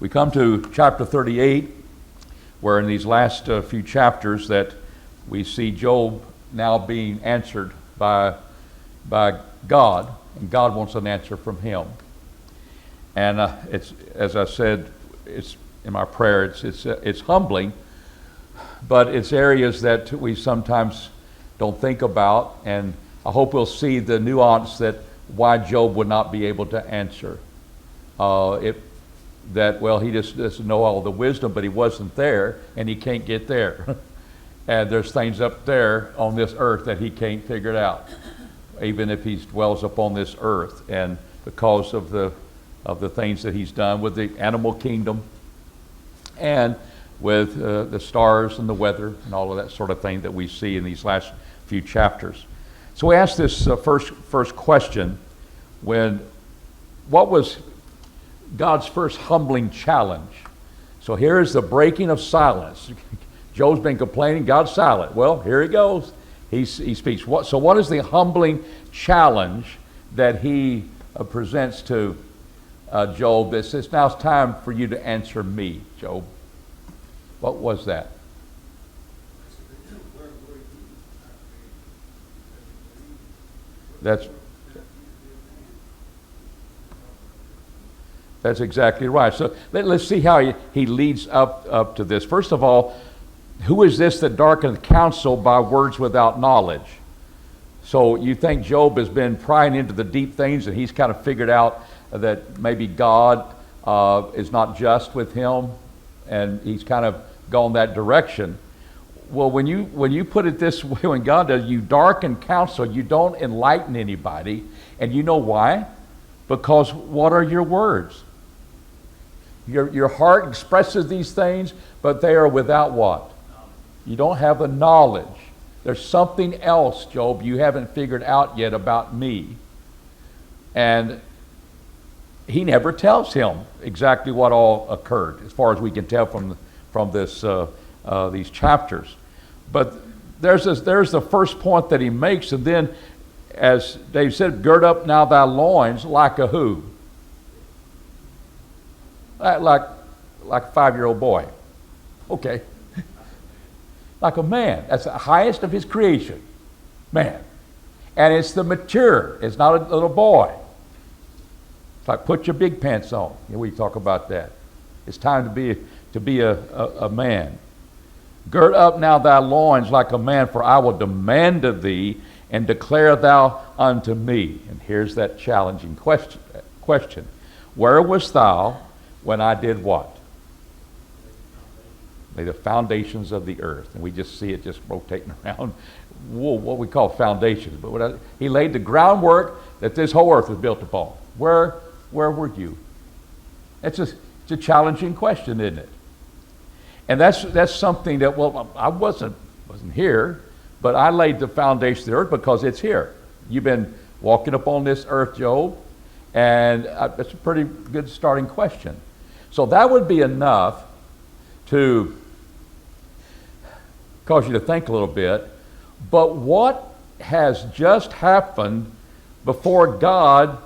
We come to chapter 38, where in these last few chapters that we see Job now being answered by God, and God wants an answer from him. And it's, as I said, it's in my prayer, it's humbling, but it's areas that we sometimes don't think about, and I hope we'll see the nuance that why Job would not be able to answer. He just doesn't know all the wisdom, but he wasn't there, and he can't get there. And there's things up there on this earth that he can't figure it out, even if he dwells upon this earth, and because of the things that he's done with the animal kingdom and with the stars and the weather and all of that sort of thing that we see in these last few chapters. So we asked this first question: what was God's first humbling challenge? So here is the breaking of silence. Job's been complaining, God's silent. Well, here he goes. He speaks. So what is the humbling challenge that he presents to Job that says, now it's time for you to answer me, Job? What was that? That's exactly right. So let's see how he leads up to this. First of all, who is this that darkeneth counsel by words without knowledge? So you think Job has been prying into the deep things and he's kind of figured out that maybe God is not just with him, and he's kind of gone that direction. Well, when you put it this way, when God does, you darken counsel, you don't enlighten anybody. And you know why? Because what are your words? Your heart expresses these things, but they are without what? You don't have the knowledge. There's something else, Job, you haven't figured out yet about me. And he never tells him exactly what all occurred, as far as we can tell from these chapters. But there's the first point that he makes, and then, as Dave said, gird up now thy loins like a who? Like a 5-year-old boy. Okay. Like a man. That's the highest of his creation. Man. And it's the mature. It's not a little boy. It's like put your big pants on. We talk about that. It's time to be a man. Gird up now thy loins like a man, for I will demand of thee, and declare thou unto me. And here's that challenging question. Where wast thou when I did what? Lay the foundations of the earth. And we just see it just rotating around. What we call foundations. But he laid the groundwork that this whole earth was built upon. Where were you? It's a challenging question, isn't it? And that's something that, well, I wasn't here, but I laid the foundation of the earth because it's here. You've been walking upon this earth, Job, and it's a pretty good starting question. So that would be enough to cause you to think a little bit. But what has just happened before God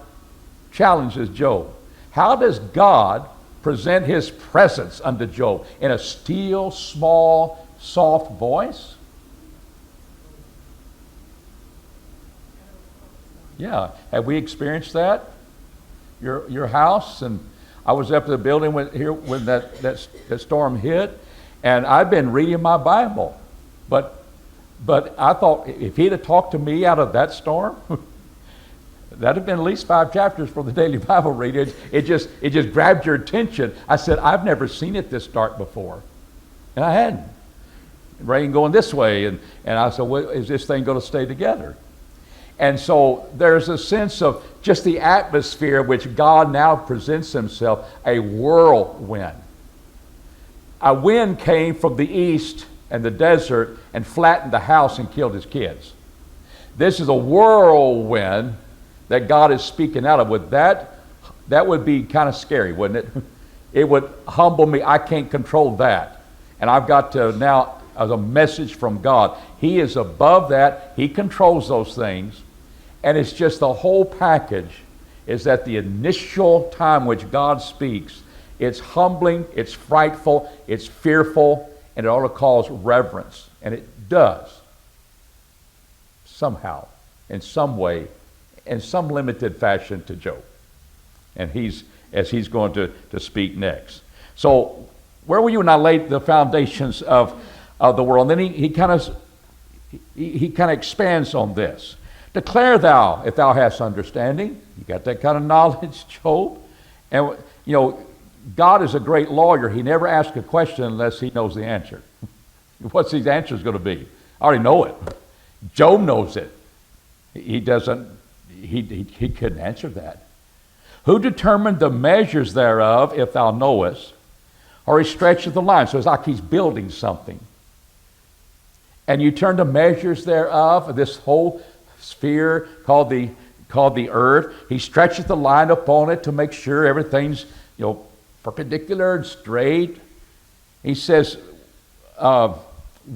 challenges Job? How does God present his presence unto Job? In a still, small, soft voice? Yeah. Have we experienced that? Your house? And I was up at the building when that storm hit, and I've been reading my Bible. But I thought if he'd have talked to me out of that storm, that'd have been at least 5 chapters for the daily Bible reading. It just grabbed your attention. I said, I've never seen it this dark before. And I hadn't. Rain going this way, and I said, well, is this thing going to stay together? And so there's a sense of just the atmosphere which God now presents himself, a whirlwind. A wind came from the east and the desert and flattened the house and killed his kids. This is a whirlwind that God is speaking out of. With that would be kind of scary, wouldn't it? It would humble me. I can't control that. And I've got to now, as a message from God, he is above that. He controls those things. And it's just the whole package is that the initial time which God speaks It's humbling, it's frightful, it's fearful, and it ought to cause reverence. And it does. Somehow, in some way, in some limited fashion to Job. And as he's going to speak next. So, where were you when I laid the foundations of the world? And then he kind of expands on this. Declare thou, if thou hast understanding. You got that kind of knowledge, Job? And, God is a great lawyer. He never asks a question unless he knows the answer. What's his answer going to be? I already know it. Job knows it. He couldn't answer that. Who determined the measures thereof, if thou knowest? Or he stretcheth the line. So it's like he's building something. And you turn the measures thereof, this whole sphere called the earth. He stretcheth the line upon it to make sure everything's perpendicular and straight. He says,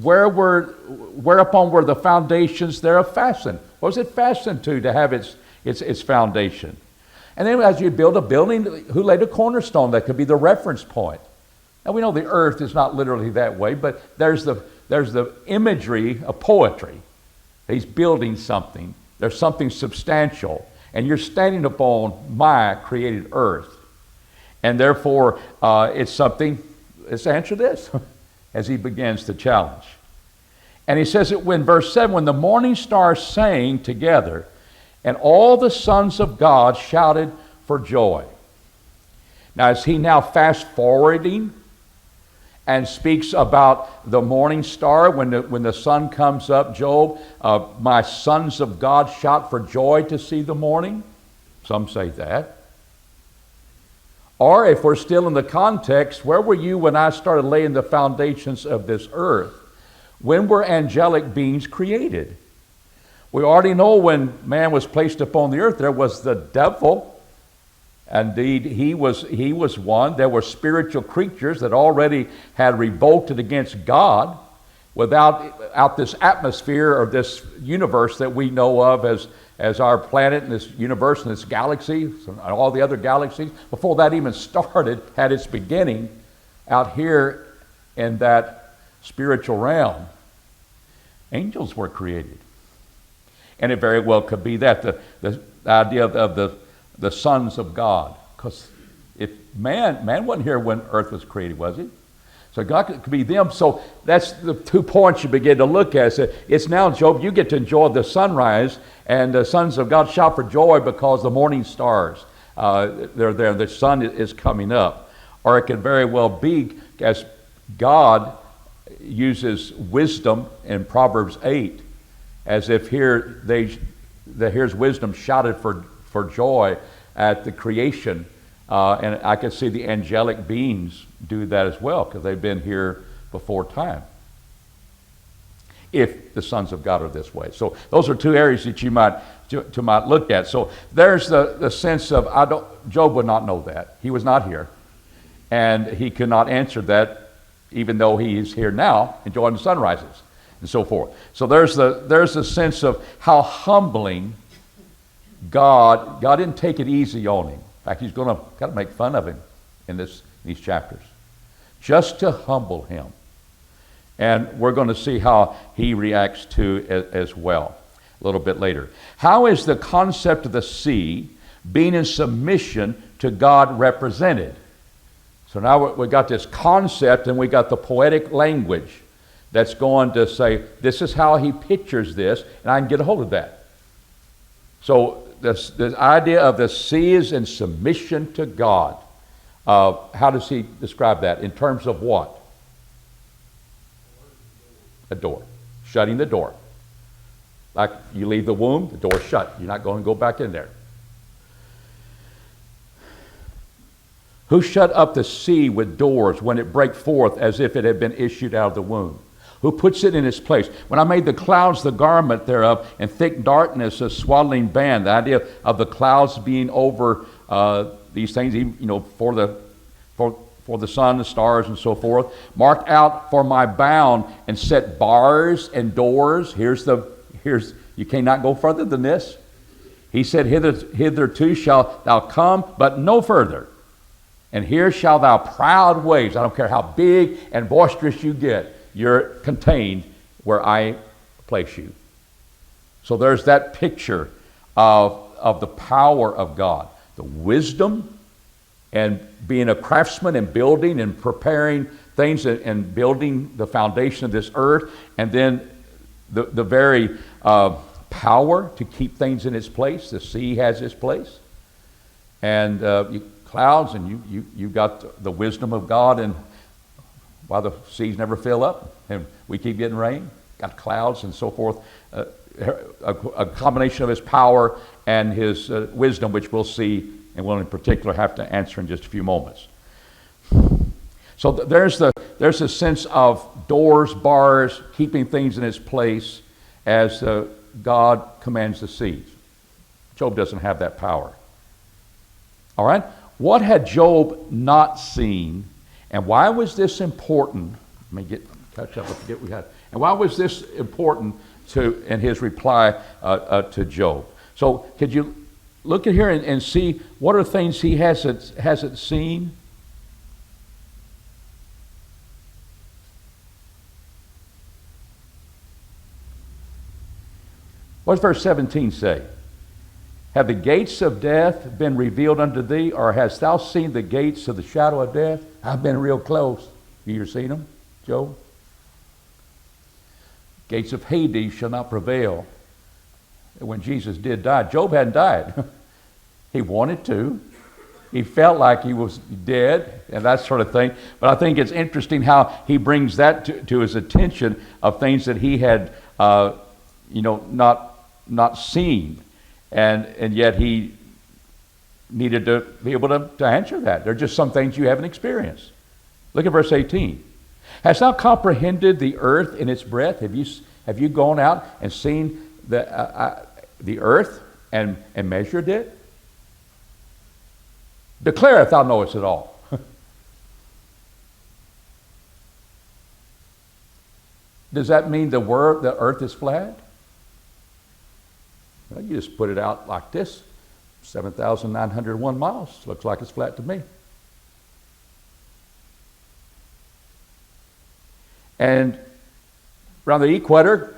whereupon were the foundations thereof fastened? What was it fastened to have its foundation? And then as you build a building, who laid a cornerstone? That could be the reference point. Now we know the earth is not literally that way, but there's the imagery of poetry. He's building something. There's something substantial. And you're standing upon my created earth. And therefore, it's something, let's answer this, as he begins to challenge. And he says it when verse 7, when the morning stars sang together, and all the sons of God shouted for joy. Now, is he now fast forwarding and speaks about the morning star when the sun comes up, Job? My sons of God shout for joy to see the morning. Some say that. Or if we're still in the context, where were you when I started laying the foundations of this earth? When were angelic beings created? We already know when man was placed upon the earth, there was the devil. Indeed, he was one. There were spiritual creatures that already had revolted against God without this atmosphere or this universe that we know of as our planet and this universe and this galaxy and all the other galaxies. Before that even started, had its beginning out here in that spiritual realm. Angels were created. And it very well could be that, the idea of the sons of God. Because if man wasn't here when earth was created, was he? So God could be them. So that's the 2 points you begin to look at. So it's now, Job, you get to enjoy the sunrise, and the sons of God shout for joy because the morning stars, they're there, the sun is coming up. Or it could very well be, as God uses wisdom in Proverbs 8, as if here's wisdom shouted for joy at the creation. And I can see the angelic beings do that as well, because they've been here before time. If the sons of God are this way. So those are 2 areas that you might look at. So there's the sense of, Job would not know that. He was not here. And he could not answer that, even though he is here now, enjoying the sunrises and so forth. So there's the sense of how humbling God didn't take it easy on him. In fact, he's going to kind of make fun of him in these chapters, just to humble him. And we're going to see how he reacts to it as well a little bit later. How is the concept of the sea being in submission to God represented? So now we got this concept, and we got the poetic language that's going to say, this is how he pictures this, and I can get a hold of that. So the idea of the sea is in submission to God. How does he describe that? In terms of what? A door. Shutting the door. Like you leave the womb, the door's shut. You're not going to go back in there. Who shut up the sea with doors when it brake forth as if it had been issued out of the womb? Who puts it in its place? When I made the clouds the garment thereof, and thick darkness a swaddling band, the idea of the clouds being over these things, for the sun, the stars, and so forth, marked out for my bound, and set bars and doors. Here's you cannot go further than this. He said, hitherto shalt thou come, but no further. And here shall thou proud waves, I don't care how big and boisterous you get, you're contained where I place you. So there's that picture of the power of God, the wisdom and being a craftsman and building and preparing things and building the foundation of this earth, and then the very power to keep things in its place. The sea has its place. And clouds, and you've got the wisdom of God, and why the seas never fill up and we keep getting rain, got clouds and so forth, a combination of his power and his wisdom, which we'll see and we'll in particular have to answer in just a few moments. So there's a sense of doors, bars, keeping things in its place as God commands the seas. Job doesn't have that power. All right? What had Job not seen, and why was this important? Let me catch up. I forget we had. And why was this important in his reply to Job? So could you look at here and see what are things he hasn't seen? What does verse 17 say? Have the gates of death been revealed unto thee, or hast thou seen the gates of the shadow of death? I've been real close. You ever seen them, Job? Gates of Hades shall not prevail. When Jesus did die, Job hadn't died. He wanted to. He felt like he was dead and that sort of thing. But I think it's interesting how he brings that to his attention of things that he had, not seen. And yet he needed to be able to answer that. There are just some things you haven't experienced. Look at verse 18. Hast thou comprehended the earth in its breadth? Have you gone out and seen the earth and measured it? Declare if thou knowest it all. Does that mean the earth is flat? Well, you just put it out like this, 7,901 miles. Looks like it's flat to me. And around the equator,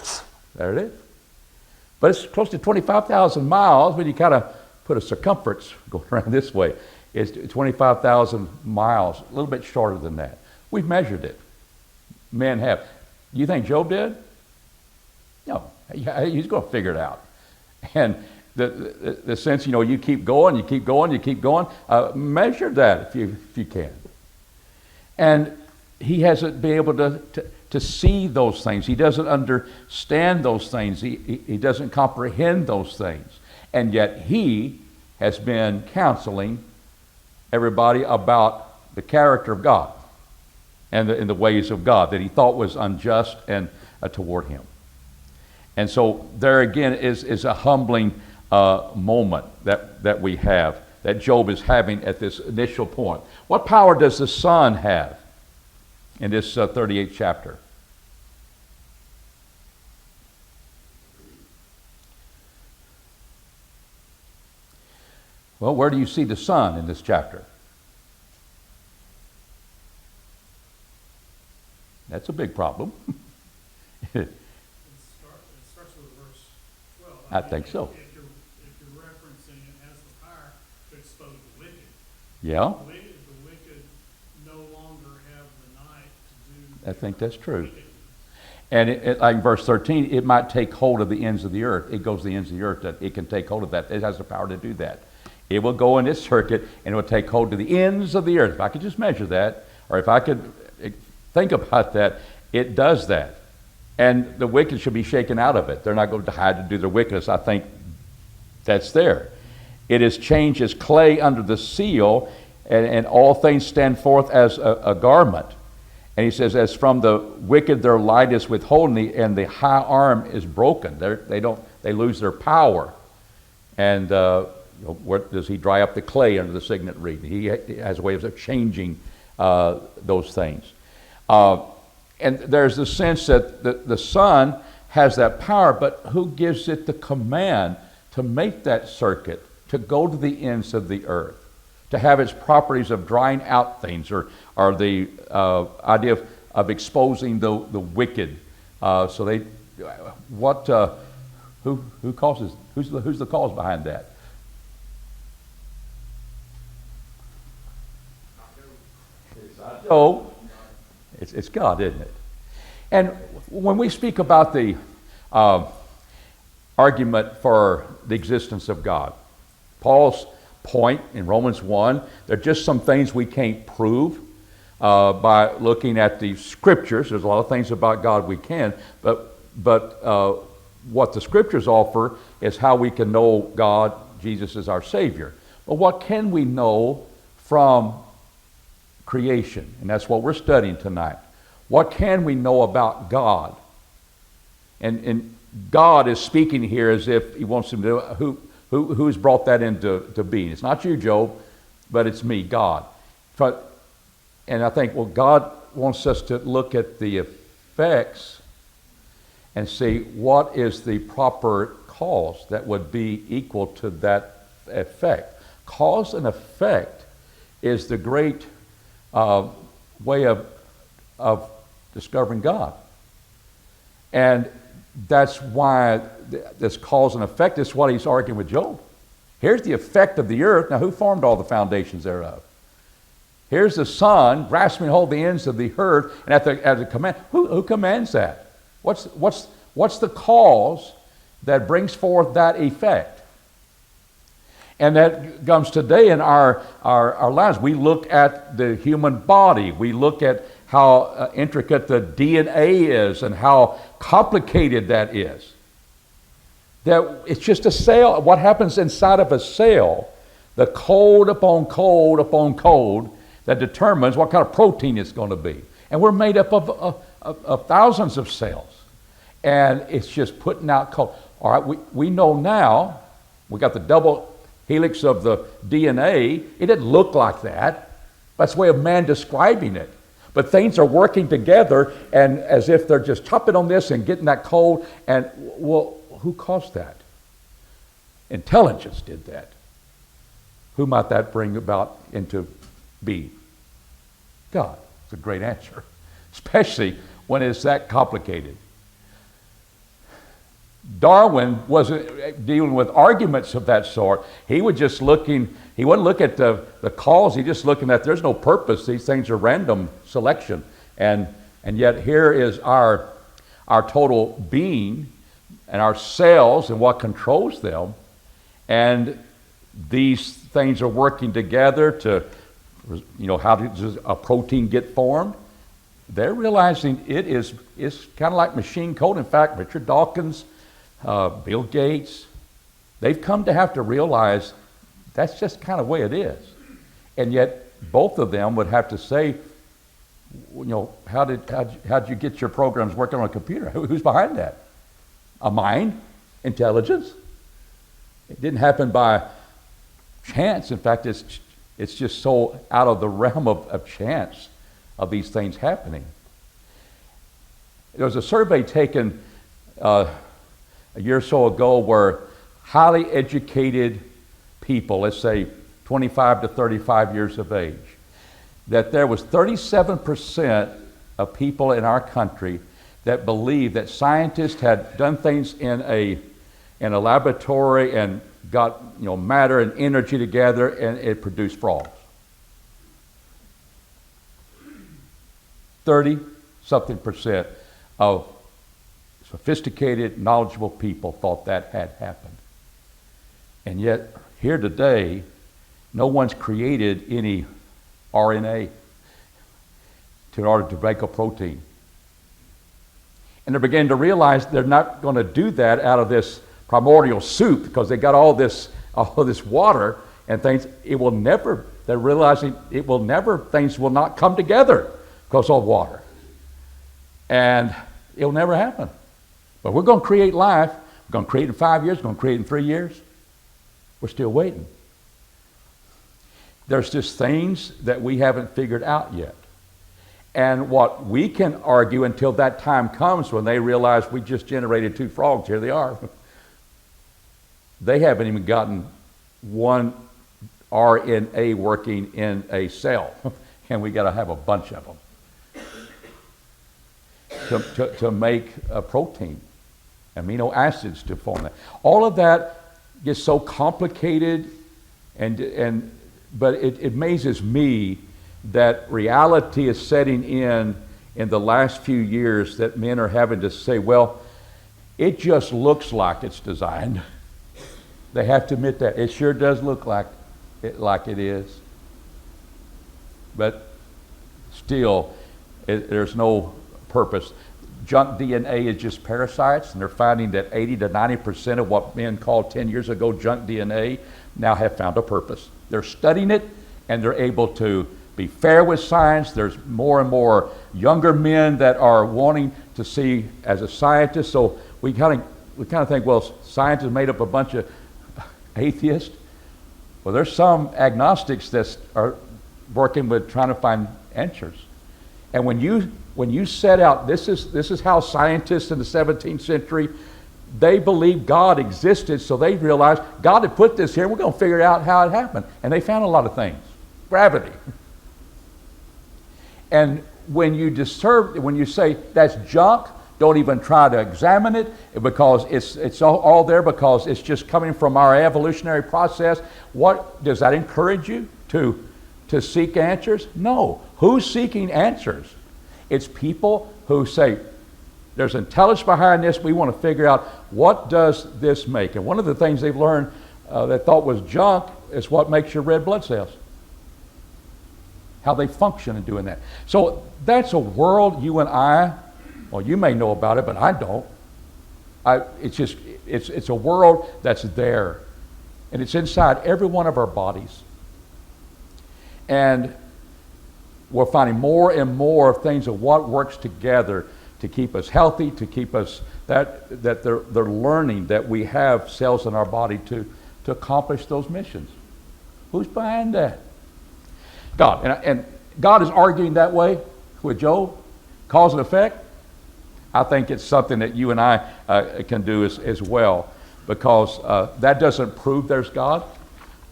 there it is. But it's close to 25,000 miles when you kind of put a circumference going around this way. It's 25,000 miles, a little bit shorter than that. We've measured it. Men have. You think Job did? No. He's going to figure it out. And the sense, you keep going, you keep going, you keep going. Measure that if you can. And he hasn't been able to see those things. He doesn't understand those things. He doesn't comprehend those things. And yet he has been counseling everybody about the character of God and the ways of God that he thought was unjust and toward him. And so there again is a humbling moment that we have, that Job is having at this initial point. What power does the sun have in this 38th chapter? Well, where do you see the sun in this chapter? That's a big problem. I think so. If you're referencing it as the power to expose the wicked. Yeah. The wicked no longer have the night to do. I think that's true. And like in verse 13, it might take hold of the ends of the earth. It goes to the ends of the earth that it can take hold of that. It has the power to do that. It will go in its circuit and it will take hold to the ends of the earth. If I could just measure that, or if I could think about that, it does that. And the wicked should be shaken out of it. They're not going to hide to do their wickedness. I think that's there. It is changed as clay under the seal, and all things stand forth as a garment. And he says, as from the wicked their light is withholden, and the high arm is broken. They lose their power. And where does he dry up the clay under the signet reed? He has ways of changing those things. And there's the sense that the sun has that power, but who gives it the command to make that circuit, to go to the ends of the earth, to have its properties of drying out things, or the idea of exposing the wicked. So they, what, who causes? Who's the cause behind that? Oh, it's God, isn't it? And when we speak about the argument for the existence of God, Paul's point in Romans 1, there are just some things we can't prove by looking at the scriptures. There's a lot of things about God we can, but what the scriptures offer is how we can know God, Jesus is our Savior. But what can we know from creation? And that's what we're studying tonight. What can we know about God? And God is speaking here as if he wants him to, who's brought that into being. It's not you, Job, but it's me, God. And I think, well, God wants us to look at the effects and see what is the proper cause that would be equal to that effect. Cause and effect is the great way of discovering God. And that's why this cause and effect is what he's arguing with Job. Here's the effect of the earth. Now, who formed all the foundations thereof? Here's the sun grasping hold the ends of the earth, and at the command, who commands that? What's the cause that brings forth that effect? And that comes today in our lives. We look at the human body. We look at how intricate the DNA is and how complicated that is. That it's just a cell. What happens inside of a cell, the code upon code upon code, that determines what kind of protein it's going to be. And we're made up of thousands of cells. And it's just putting out code. All right, we know now, we got the double helix of the DNA. It didn't look like that. That's the way of man describing it. But things are working together, and as if they're just chopping on this and getting that code. And, well, who caused that? Intelligence did that. Who might that bring about into being? God. It's a great answer, especially when it's that complicated. Darwin wasn't dealing with arguments of that sort. He was just looking, he wasn't looking at the cause, he just looking at there's no purpose. These things are random selection. And yet here is our total being and our cells and what controls them. And these things are working together to, how does a protein get formed? They're realizing it's kind of like machine code. In fact, Richard Dawkins, Bill Gates, they've come to have to realize that's just kind of the way it is. And yet both of them would have to say, how'd you get your programs working on a computer? Who's behind that? A mind? Intelligence? It didn't happen by chance. In fact, it's just so out of the realm of chance of these things happening. There was a survey taken a year or so ago where highly educated people, let's say 25 to 35 years of age, that there was 37% of people in our country that believed that scientists had done things in a laboratory and got matter and energy together and it produced frogs. 30-something% of sophisticated, knowledgeable people thought that had happened. And yet, here today, no one's created any RNA in order to make a protein. And they're beginning to realize they're not going to do that out of this primordial soup because they got all this water and things. They're realizing things will not come together because of water. And it'll never happen. But we're going to create life. We're going to create in 5 years. We're going to create in 3 years. We're still waiting. There's just things that we haven't figured out yet. And what we can argue until that time comes when they realize we just generated 2 frogs, here they are. They haven't even gotten one RNA working in a cell, and we got to have a bunch of them to make a protein, amino acids to form that. All of that gets so complicated, but it amazes me that reality is setting in the last few years, that men are having to say, well, it just looks like it's designed. They have to admit that. It sure does look like it is. But still, there's no purpose. Junk DNA is just parasites, and they're finding that 80 to 90% of what men called 10 years ago junk DNA now have found a purpose. They're studying it, and they're able to be fair with science. There's more and more younger men that are wanting to see as a scientist. So we kind of think, well, science is made up of a bunch of atheists. Well, there's some agnostics that are working with trying to find answers. And when you set out, this is how scientists in the 17th century, they believed God existed, so they realized God had put this here. We're going to figure out how it happened, and they found a lot of things. Gravity. And when you say that's junk, don't even try to examine it, because it's all there, because it's just coming from our evolutionary process. What does that encourage you to seek answers? No. Who's seeking answers? It's people who say, there's intelligence behind this. We want to figure out, what does this make? And one of the things they've learned that thought was junk is what makes your red blood cells. How they function in doing that. So that's a world you and I, well, you may know about it, but I don't. It's a world that's there. And it's inside every one of our bodies. And we're finding more and more things of what works together to keep us healthy, to keep us, that they're learning that we have cells in our body to accomplish those missions. Who's behind that? God. And God is arguing that way with Job, cause and effect. I think it's something that you and I can do as well, because that doesn't prove there's God,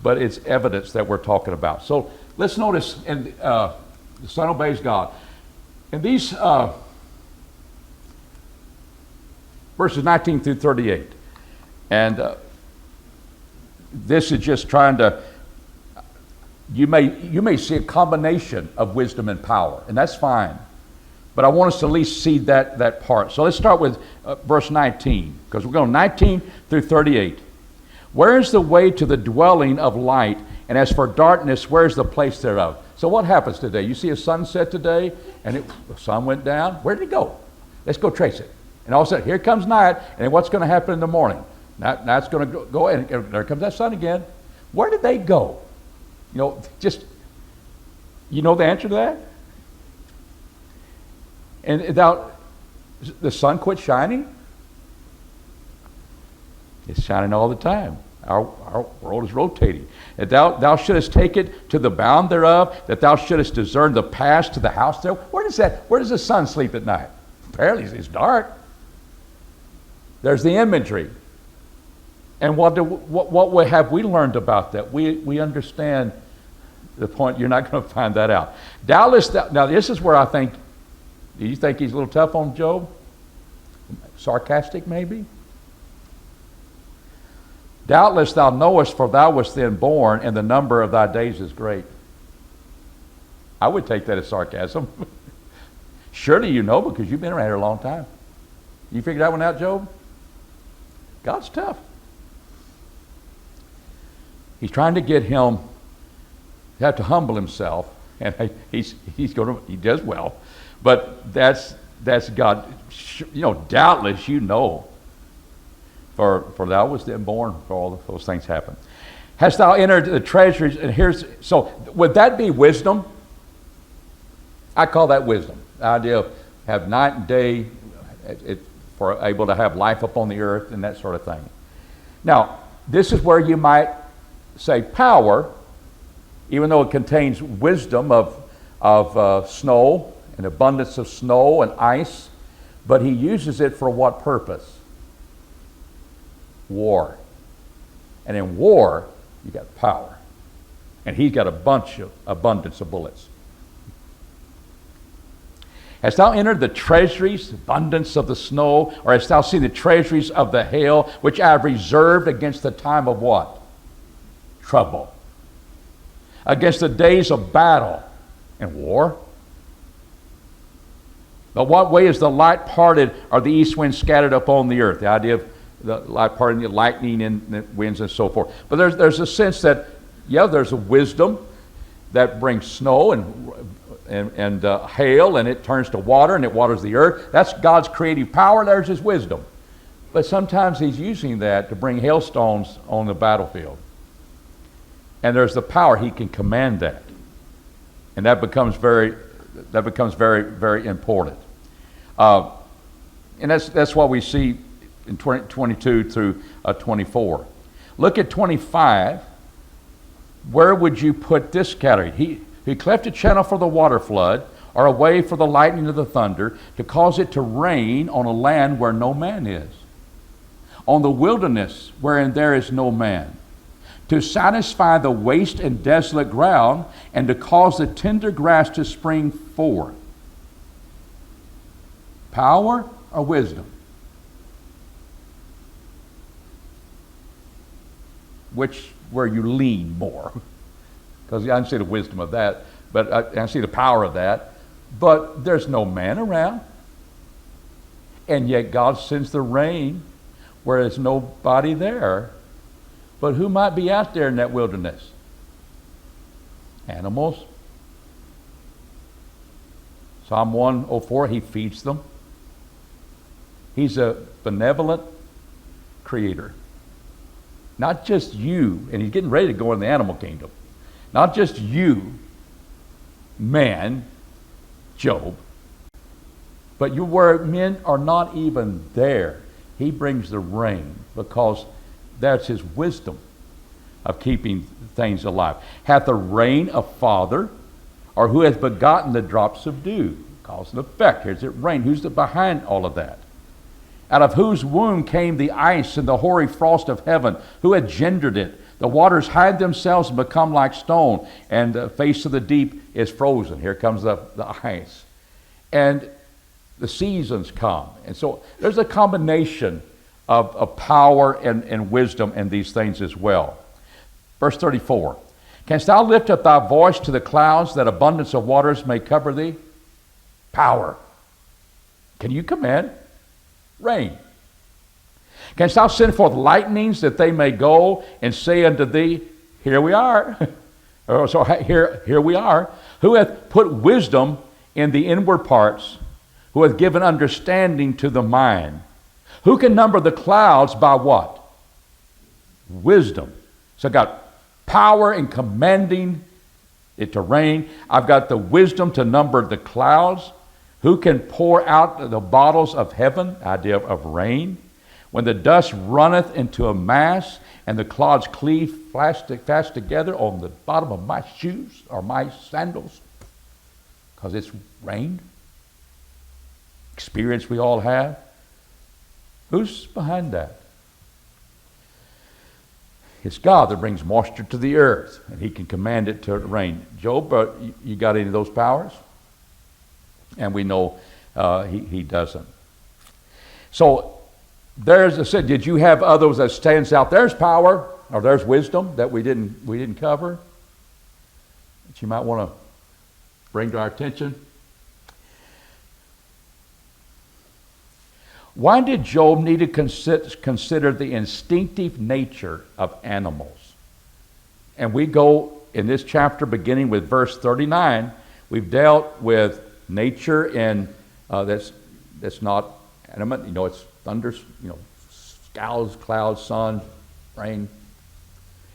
but it's evidence that we're talking about. So let's notice, the Son obeys God. In these verses 19 through 38, and this is just trying to, you may see a combination of wisdom and power, and that's fine. But I want us to at least see that part. So let's start with verse 19, because we're going 19 through 38. Where is the way to the dwelling of light? And as for darkness, where is the place thereof? So what happens today? You see a sunset today, and the sun went down. Where did it go? Let's go trace it. And all of a sudden, here comes night, and then what's going to happen in the morning? Now it's going to go, and there comes that sun again. Where did they go? You know the answer to that? And the sun quit shining? It's shining all the time. Our world is rotating. That thou shouldest take it to the bound thereof, that thou shouldest discern the path to the house there. Where does the sun sleep at night? Apparently it's dark. There's the imagery. And what have we learned about that? We understand the point. You're not going to find that out. Doubtless, now this is where I think, do you think he's a little tough on Job? Sarcastic, maybe? Doubtless thou knowest, for thou wast then born, and the number of thy days is great. I would take that as sarcasm. Surely you know, because you've been around here a long time. You figured that one out, Job? God's tough. He's trying to get him to have to humble himself, and he does well. But that's God. Doubtless you know, for thou wast then born, for all those things happen. Hast thou entered the treasuries? And so would that be wisdom? I call that wisdom. The idea of have night and day, for able to have life upon the earth and that sort of thing. Now, this is where you might say power, even though it contains wisdom of snow, an abundance of snow and ice, but he uses it for what purpose? War. And in war, you got power. And he's got abundance of bullets. Hast thou entered the treasuries, abundance of the snow, or hast thou seen the treasuries of the hail, which I have reserved against the time of what? Trouble. Against the days of battle and war. But what way is the light parted, or the east wind scattered upon the earth? The idea of the light parting, the lightning and the winds and so forth. But there's a sense that, yeah, there's a wisdom that brings snow and hail, and it turns to water, and it waters the earth. That's God's creative power. There's his wisdom. But sometimes he's using that to bring hailstones on the battlefield. And there's the power. He can command that. And that becomes very, very important. And that's what we see in 22 through 24. Look at 25. Where would you put this category? He cleft a channel for the water flood, or a way for the lightning of the thunder, to cause it to rain on a land where no man is, on the wilderness wherein there is no man, to satisfy the waste and desolate ground, and to cause the tender grass to spring forth. Power or wisdom? Where you lean more? Because I can see the wisdom of that, but I can see the power of that. But there's no man around. And yet God sends the rain where there's nobody there. But who might be out there in that wilderness? Animals. Psalm 104, he feeds them. He's a benevolent creator. Not just you, and he's getting ready to go in the animal kingdom. Not just you, man, Job, but you where men are not even there. He brings the rain because that's his wisdom of keeping things alive. Hath the rain a father, or who hath begotten the drops of dew? Cause and effect. Here's it rain. Who's behind all of that? Out of whose womb came the ice and the hoary frost of heaven? Who had gendered it? The waters hide themselves and become like stone, and the face of the deep is frozen. Here comes the ice. And the seasons come. And so there's a combination of power and wisdom in these things as well. Verse 34. Canst thou lift up thy voice to the clouds, that abundance of waters may cover thee? Power. Can you command rain? Canst thou send forth lightnings, that they may go and say unto thee, here we are. So here we are. Who hath put wisdom in the inward parts, who hath given understanding to the mind? Who can number the clouds by what? Wisdom. So I've got power in commanding it to rain. I've got the wisdom to number the clouds. Who can pour out the bottles of heaven? Idea of rain. When the dust runneth into a mass, and the clods cleave fast together on the bottom of my shoes or my sandals, because it's rained. Experience we all have. Who's behind that? It's God that brings moisture to the earth, and he can command it to rain. Job, you got any of those powers? And we know he doesn't. So there's I said, did you have others that stands out? There's power, or there's wisdom that we didn't cover, that you might want to bring to our attention. Why did Job need to consider the instinctive nature of animals? And we go in this chapter beginning with verse 39. We've dealt with nature, and that's not animate. It's thunder, skies, clouds, sun, rain.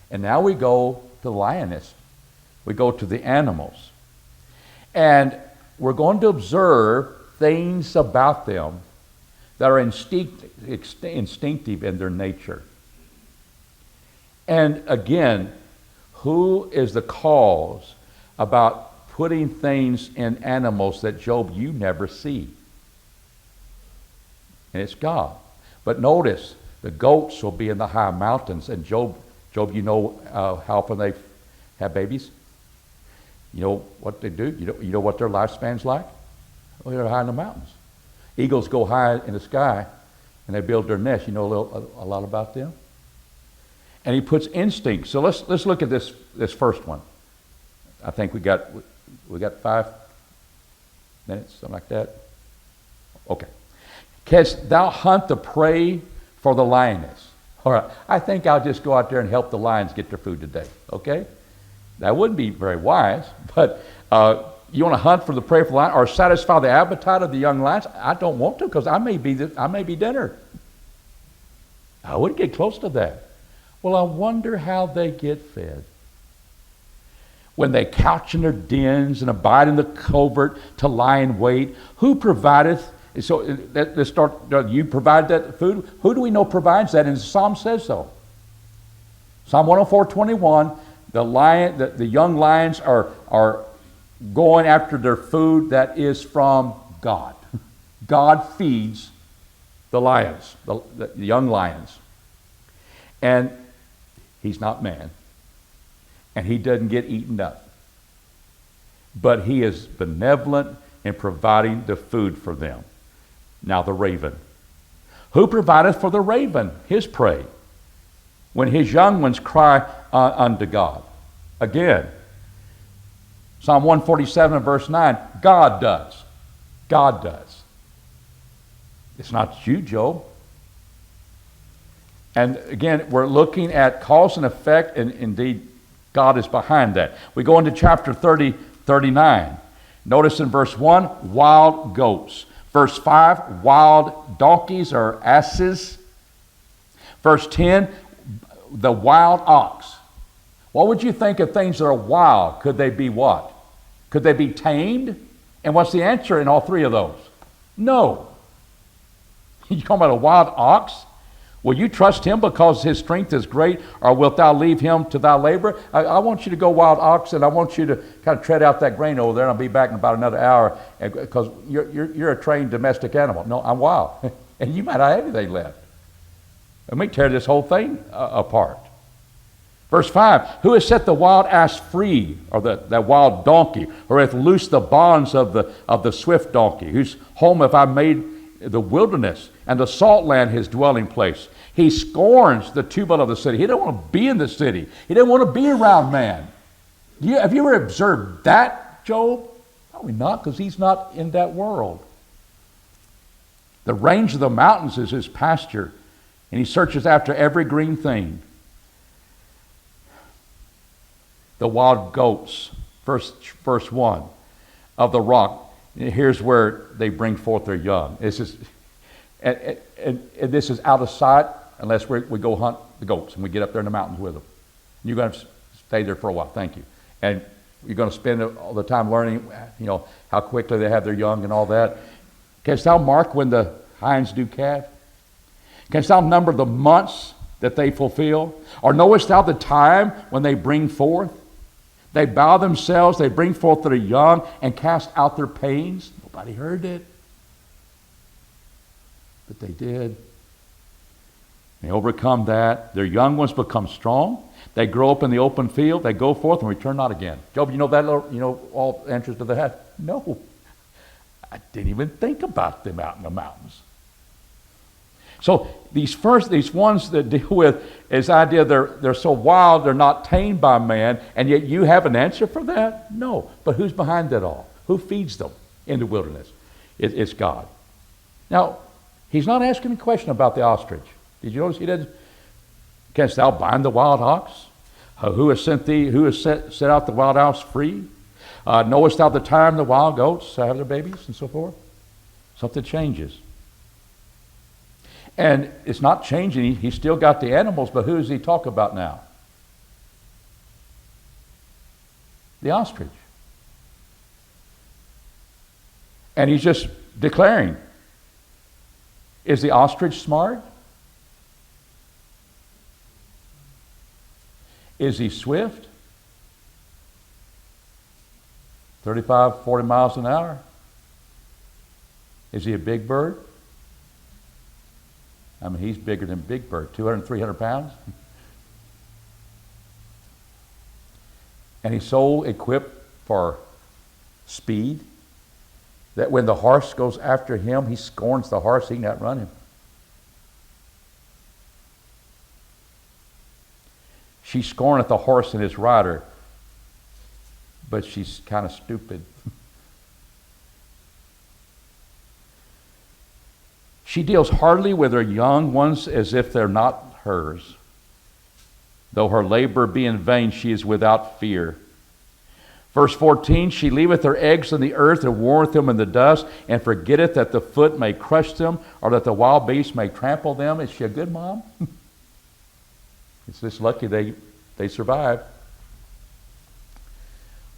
And now we go to the lioness. We go to the animals. And we're going to observe things about them that are instinctive in their nature. And again, who is the cause about putting things in animals that, Job, you never see? And it's God. But notice, the goats will be in the high mountains, and Job, how often have babies. You know what they do? You know what their lifespan's like? Well, they're high in the mountains. Eagles go high in the sky, and they build their nest. You know a lot about them? And he puts instinct. So let's look at this first one. I think we got 5 minutes, something like that. Okay. Canst thou hunt the prey for the lioness? All right. I think I'll just go out there and help the lions get their food today. Okay? That wouldn't be very wise, but you want to hunt for the prey for the lion or satisfy the appetite of the young lions? I don't want to, because I may be dinner. I wouldn't get close to that. Well, I wonder how they get fed. When they couch in their dens and abide in the covert to lie in wait, who provideth? So let's start. You provide that food. Who do we know provides that? And the Psalm says so. Psalm 104:21. The young lions are going after their food that is from God. God feeds the lions, the young lions. And he's not man. And he doesn't get eaten up. But he is benevolent in providing the food for them. Now the raven. Who provideth for the raven his prey, when his young ones cry unto God? Again, Psalm 147 verse 9, God does. God does. It's not you, Job. And again, we're looking at cause and effect, and indeed, God is behind that. We go into chapter 39. Notice in verse 1, wild goats. Verse 5, wild donkeys or asses. Verse 10, the wild ox. What would you think of things that are wild? Could they be what? Could they be tamed? And what's the answer in all three of those? No. You talking about a wild ox? Will you trust him because his strength is great, or wilt thou leave him to thy labor? I want you to go wild ox, and I want you to kind of tread out that grain over there, and I'll be back in about another hour, because you're a trained domestic animal. No, I'm wild. And you might not have anything left. Let me tear this whole thing apart. Verse 5, who has set the wild ass free, or that wild donkey, or hath loosed the bonds of the swift donkey, whose home have I made the wilderness, and the salt land his dwelling place. He scorns the tumult of the city. He don't want to be in the city. He doesn't want to be around man. Have you ever observed that, Job? Probably not, because he's not in that world. The range of the mountains is his pasture, and he searches after every green thing. The wild goats, verse 1, of the rock. Here's where they bring forth their young. This is, and this is out of sight unless we go hunt the goats and we get up there in the mountains with them. You're going to stay there for a while. Thank you. And you're going to spend all the time learning, how quickly they have their young and all that. Canst thou mark when the hinds do calve? Canst thou number the months that they fulfill? Or knowest thou the time when they bring forth? They bow themselves, they bring forth their young and cast out their pains. Nobody heard it. But they did. They overcome that. Their young ones become strong. They grow up in the open field. They go forth and return not again. Job, you know all answers to that? No. I didn't even think about them out in the mountains. So these ones that deal with this idea they're so wild, they're not tamed by man, and yet you have an answer for that? No. But who's behind that all? Who feeds them in the wilderness? It's God. Now, he's not asking a question about the ostrich. Did you notice he didn't? Canst thou bind the wild ox? Who has sent thee? Who has set out the wild ox free? Knowest thou the time the wild goats have their babies and so forth? Something changes. And it's not changing. He's still got the animals, but who does he talk about now? The ostrich. And he's just declaring, is the ostrich smart? Is he swift? 35, 40 miles an hour? Is he a big bird? I mean, he's bigger than Big Bird, 200, 300 pounds. And he's so equipped for speed that when the horse goes after him, he scorns the horse, he can outrun him. She scorneth the horse and his rider, but she's kind of stupid. She deals hardly with her young ones as if they're not hers. Though her labor be in vain, she is without fear. Verse 14, she leaveth her eggs in the earth and warreth them in the dust, and forgetteth that the foot may crush them, or that the wild beast may trample them. Is she a good mom? It's just lucky they survived.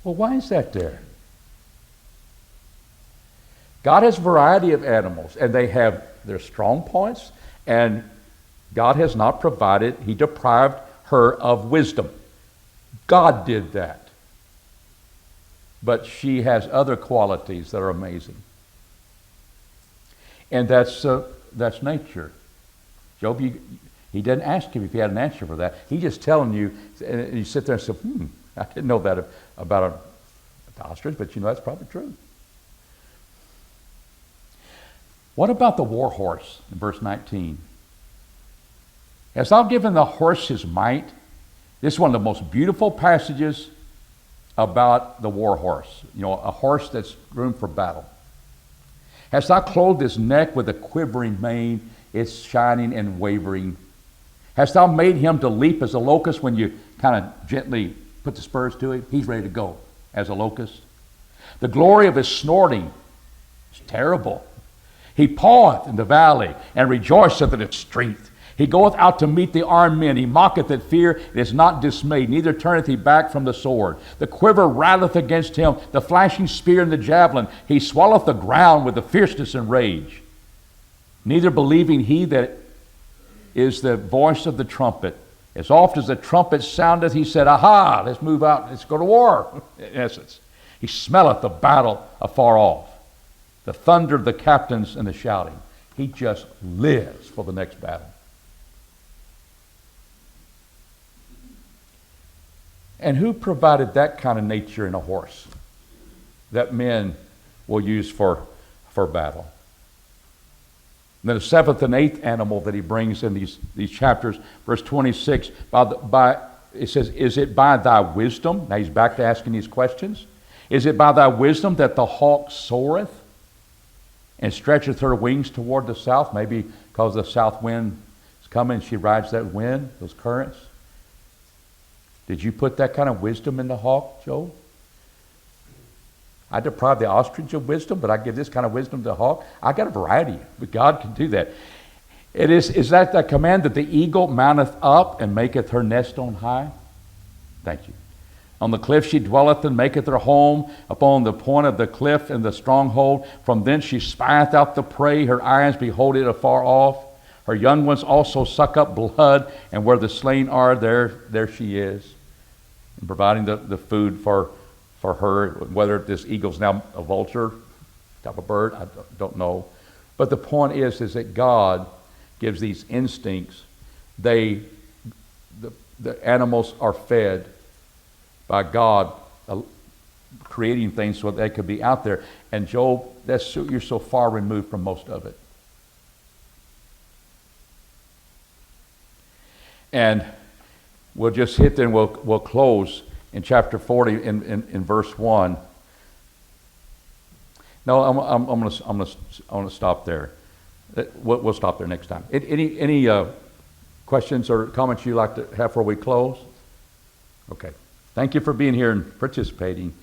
Well, why is that there? God has a variety of animals, and they have their strong points, and God has not provided, he deprived her of wisdom. God did that. But she has other qualities that are amazing. And that's nature. Job, he didn't ask him if he had an answer for that. He's just telling you, and you sit there and say, I didn't know that about an ostrich, but that's probably true. What about the war horse in verse 19? Hast thou given the horse his might? This is one of the most beautiful passages about the war horse. A horse that's groomed for battle. Hast thou clothed his neck with a quivering mane, it's shining and wavering? Hast thou made him to leap as a locust when you kind of gently put the spurs to him? He's ready to go as a locust. The glory of his snorting is terrible. He paweth in the valley and rejoiceth in its strength. He goeth out to meet the armed men. He mocketh at fear and is not dismayed, neither turneth he back from the sword. The quiver rattleth against him, the flashing spear and the javelin. He swalloweth the ground with the fierceness and rage. Neither believing he that is the voice of the trumpet. As oft as the trumpet soundeth, he said, Aha, let's move out, let's go to war, in essence. He smelleth the battle afar off, the thunder of the captains and the shouting. He just lives for the next battle. And who provided that kind of nature in a horse that men will use for battle? And then the seventh and eighth animal that he brings in these chapters, verse 26, it says, is it by thy wisdom? Now he's back to asking these questions. Is it by thy wisdom that the hawk soareth and stretcheth her wings toward the south? Maybe because the south wind is coming, she rides that wind, those currents. Did you put that kind of wisdom in the hawk, Job? I deprive the ostrich of wisdom, but I give this kind of wisdom to the hawk. I got a variety, but God can do that. Is that the command that the eagle mounteth up and maketh her nest on high? Thank you. On the cliff she dwelleth and maketh her home, upon the point of the cliff and the stronghold. From thence she spieth out the prey, her eyes behold it afar off. Her young ones also suck up blood, and where the slain are, there she is. And providing the food for her, whether this eagle's now a vulture, type of bird, I don't know. But the point is that God gives these instincts. The animals are fed by God creating things so that they could be out there. And Job, you're so far removed from most of it. And we'll just hit there and we'll close in chapter 40 in verse 1. No, I'm going to stop there. We'll stop there next time. Any questions or comments you'd like to have before we close? Okay. Thank you for being here and participating.